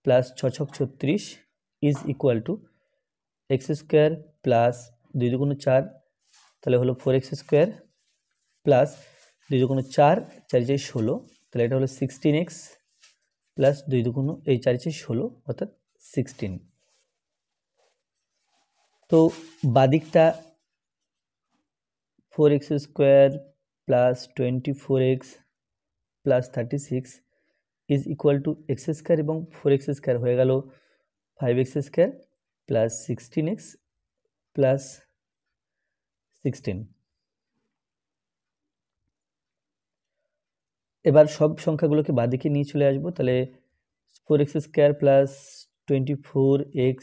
প্লাস 6 ছক 36 is equal two x square plus 2 দুগুণ 4, তাহলে হলো 4x স্কোয়ার প্লাস 2 দুগুণ 4, 4 4 16, তাহলে এটা হলো 16x প্লাস 2 দুগুণ 4 4 16 অর্থাৎ 16। তো বাদিকটা 4x square plus 24x plus 36 is equal two x square এবং 4x স্কোয়ার হয়ে গেল 5x square plus 16x plus 16। এবার সব সংখ্যাগুলোকে বাদিকে নিয়ে চলে আসবো। তাহলে 4x square plus 24x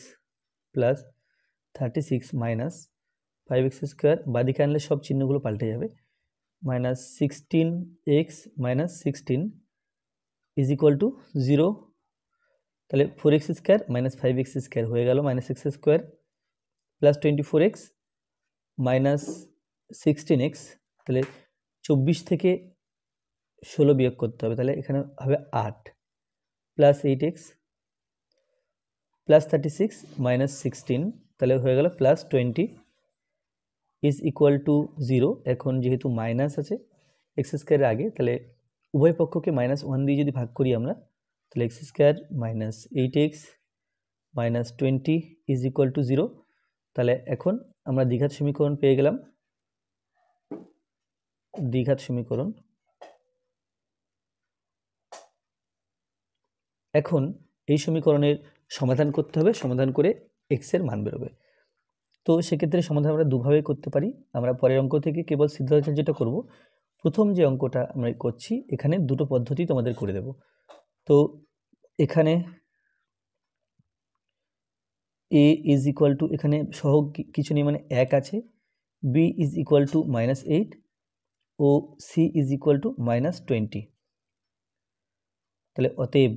plus 36 minus 5x square, বাদিকে আনলে সব চিহ্নগুলো পাল্টে যাবে, minus 16x minus 16 is equal to 0। তাহলে 4x square minus 5x square হয়ে গেল minus x square plus 24x minus 16x, তাহলে 24 থেকে 16 বিয়োগ করতে হবে, তাহলে এখানে হবে 8 প্লাস 8x প্লাস 36 মাইনাস 16, তাহলে হয়ে গেল প্লাস 20 ইজ ইকুয়াল টু 0। এখন যেহেতু মাইনাস আছে এক্স স্কোয়ারের আগে, তাহলে উভয় পক্ষকে -1 দিয়ে যদি ভাগ করি আমরা, তাহলে x square minus 8x minus 20 is equal to 0। তাহলে এখন আমরা দ্বিঘাত সমীকরণ পেয়ে গেলাম। দ্বিঘাত সমীকরণ। এখন এই সমীকরণের সমাধান করতে হবে, সমাধান করে x এর মান বেরোবে। তো সেক্ষেত্রে সমাধান আমরা দুভাবে করতে পারি। আমরা পরের অঙ্ক থেকে কেবল সিদ্ধান্ত যেটা করব, প্রথম যে অঙ্কটা আমরা করছি এখানে দুটো পদ্ধতি তোমাদের করে দেব। তো এখানে a ইজ ইকুয়াল টু, এখানে সহগ কিছু নেই মানে 1 আছে, b ইজ ইকুয়াল টু -8 ও c ইজ ইকুয়াল টু -20। তাহলে অতএব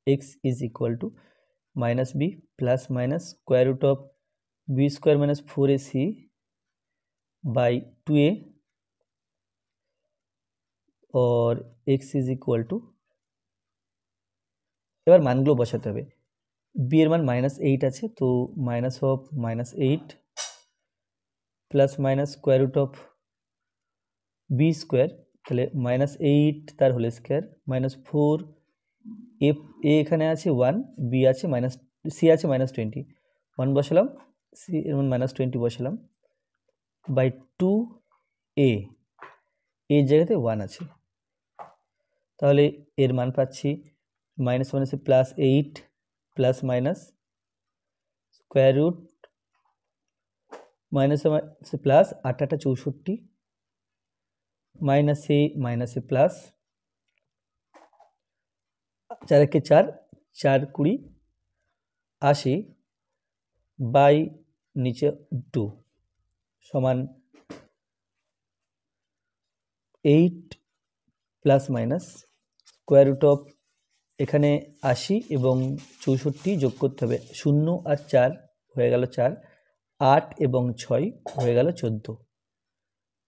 x is equal to -b plus minus square root of b square minus 4ac by 2a और x इज इक्वल टू, এবার মানগুলো বসাতে হবে। b এর মান -8 আছে, তো minus of -8 plus minus square root of b square, তাহলে -8 তার হোল স্কোয়ার মাইনাস 4 a এখানে আছে 1, b আছে c আছে -20, 1 বসালাম, সি এর মান -20 বসালাম, বাই 2a, এর জায়গাতে 1 আছে, তাহলে এর মান পাচ্ছি -1 plus minus square root plus 8 8 64 minus a plus 4 1 4 4 20 80 by নিচে 2 সমান 8 plus minus square root of এখানে 80 এবং 64 যোগ করতে হবে, 0 আর 4 হয়ে গেল 4, 8 এবং 6 হয়ে গেল 14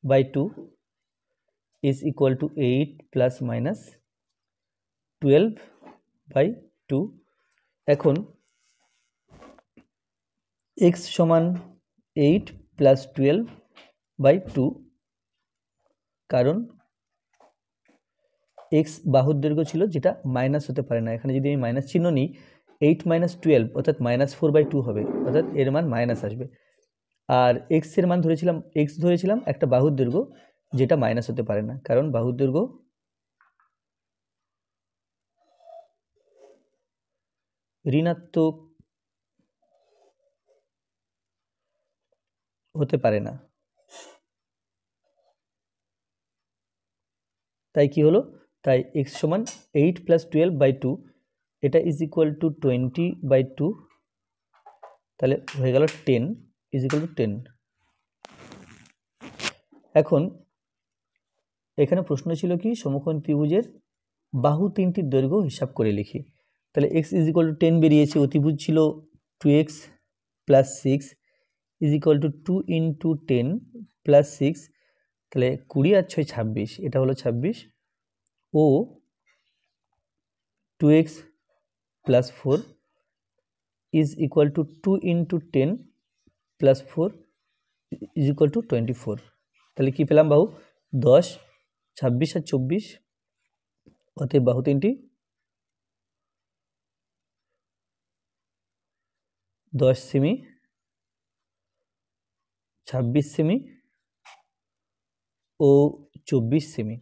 by 2 is equal to 8 plus minus 12 by 2। এখন x সমান 8 প্লাস 12 বাই 2, কারণ x বাহুর দৈর্ঘ্য ছিল যেটা মাইনাস হতে পারে না। এখানে যদি আমি মাইনাস চিহ্ন নিই, 8 মাইনাস 12 অর্থাৎ -4/2 হবে, অর্থাৎ এর মান মাইনাস আসবে। আর x এর মান ধরেছিলাম একটা বাহুর দৈর্ঘ্য যেটা মাইনাস হতে পারে না, কারণ বাহুর দৈর্ঘ্য ঋণাত্মক হতে পারে না। তাই কি হলো, তাই x সমান 8 প্লাস 12 বাই 2, এটা ইজ ইকুয়াল টু 20/2, তাহলে হয়ে গেল 10 ইজ ইকুয়াল টু 10। এখন এখানে প্রশ্ন ছিল কি, সমকোণ ত্রিভুজের বাহু তিনটির দৈর্ঘ্য হিসাব করে লিখি। তাহলে x ইজ ইকুয়াল টু 10 বেরিয়েছে, অতিভুজ ছিল 2x plus 6 is equal to 2 into 10 plus 6, তাহলে 20 আর 6 26, এটা হলো 26, ও 2x plus 4 is equal to 2 into 10 plus 4 is equal to 24। তাহলে কি পেলাম, বাহু 10, 26 আর 24, অতএব বাহু তিনটি 10 সেমি, 26 সেমি ও 24 সেমি।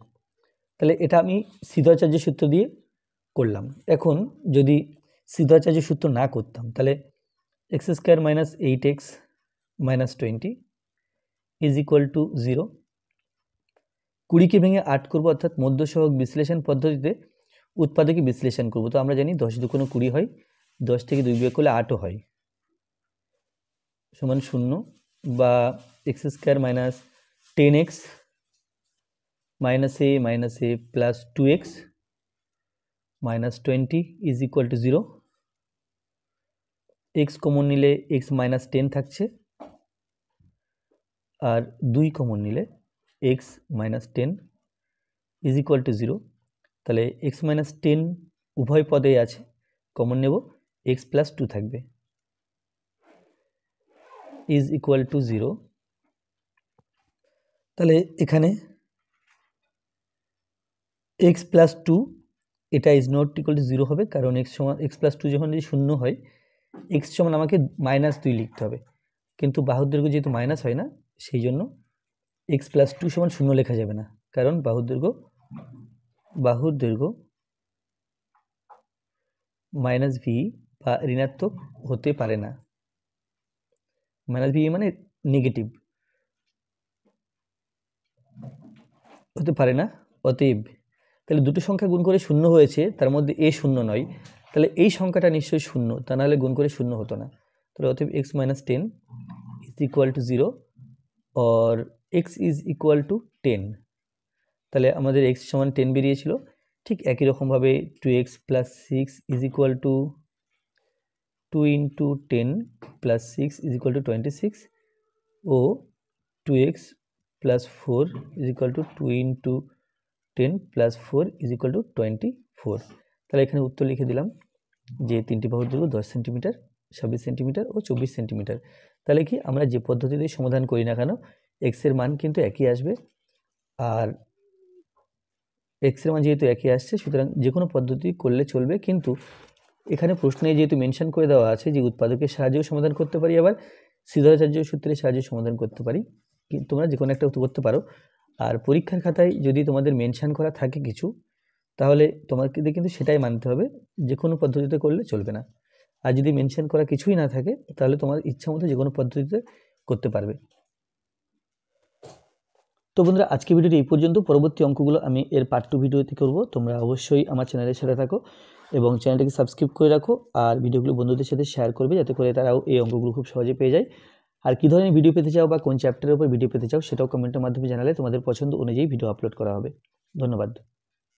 তাহলে এটা আমি সিদ্ধাচার্য সূত্র দিয়ে করলাম। এখন যদি সিদ্ধাচার্য সূত্র না করতাম, তাহলে x² minus 8x minus 20 is equal to 0। 20কে ভেঙে 8 করবো, অর্থাৎ মধ্যসহগ বিশ্লেষণ পদ্ধতিতে উৎপাদকে বিশ্লেষণ করব। তো আমরা জানি 10 দুগুণে 20 হয়, 10 থেকে 2 বিয়োগ করলে 8ও হয়, সমান 0, বা x² minus 10x minus a plus 2x minus 20 is equal to 0। x common নিলে x মাইনাস 10 থাকছে, আর 2 কমন নিলে x minus 10 is equal to 0। তাহলে x মাইনাস 10 উভয় পদেই আছে, কমন নেব, x প্লাস 2 থাকবে, ইজ ইকুয়াল টু 0। তাহলে এখানে x প্লাস 2 এটা ইজ নট ইকুয়াল টু 0 হবে, কারণ x প্লাস 2 যখন যদি 0 হয়, x সমান আমাকে -2 লিখতে হবে, কিন্তু বাহুর দৈর্ঘ্য যেহেতু মাইনাস হয় না, সেই জন্য x প্লাস 2 সমান 0 লেখা যাবে না, কারণ বাহুর দৈর্ঘ্য -v বা ঋণাত্মক হতে পারে না। -v মানে নেগেটিভ হতে পারে না, অতএব তাহলে দুটো সংখ্যা গুণ করে 0 হয়েছে, তার মধ্যে a 0 নয়, তাহলে এই সংখ্যাটা নিশ্চয়ই 0, তা নাহলে গুণ করে 0 হতো না। তাহলে অতএব x minus 10 is equal to 0 और x ইজ ইকুয়াল টু 10। তাহলে আমাদের x সমান 10 বেরিয়েছিল। ঠিক একই রকমভাবে 2x plus 6 is equal to 2 into 10 plus 6 is equal to 26, ও 2x plus 4 is equal to 2 into 10 plus 4 is equal to 24। তাহলে এখানে উত্তর লিখে দিলাম যে তিনটি বাহুর দৈর্ঘ্য 10 সেন্টিমিটার, 26 সেন্টিমিটার ও 24 সেন্টিমিটার। তাহলে কি, আমরা যে পদ্ধতিতে সমাধান করি না কেন, x এর মান কিন্তু একই আসবে, আর x এর মান যেহেতু একই আসছে, সুতরাং যে কোনো পদ্ধতি করলে চলবে, কিন্তু এখানে প্রশ্নে যেহেতু মেনশন করে দেওয়া আছে যে উৎপাদকের সাহায্যেও সমাধান করতে পারি, আবার শ্রীধরাচার্য সূত্রের সাহায্যে সমাধান করতে পারি, তোমরা যে কোনো একটা করতে পারো। আর পরীক্ষার খাতায় যদি তোমাদের মেনশন করা থাকে কিছু, তাহলে তোমাকে কিন্তু সেটাই মানতে হবে, যে কোনো পদ্ধতিতে করলে চলবে না। আর যদি মেনশন করা কিছুই না থাকে তাহলে তোমার ইচ্ছা মতো যে কোনো পদ্ধতিতে করতে পারবে। তো বন্ধুরা, আজকে ভিডিওটি এই পর্যন্ত। পরবর্তী অঙ্কগুলো আমি এর পার্ট 2 ভিডিওতে করব। তোমরা অবশ্যই আমার চ্যানেলের সাথে থাকো এবং চ্যানেলটাকে সাবস্ক্রাইব করে রাখো, আর ভিডিওগুলো বন্ধুদের সাথে শেয়ার করবে যাতে করে তারাও এই অঙ্কগুলো খুব সহজে পেয়ে যায়। আর কী ধরনের ভিডিও পেতে চাও বা কোন চ্যাপ্টারের উপর ভিডিও পেতে চাও সেটাও কমেন্টের মাধ্যমে জানালে তোমাদের পছন্দ অনুযায়ী ভিডিও আপলোড করা হবে। ধন্যবাদ।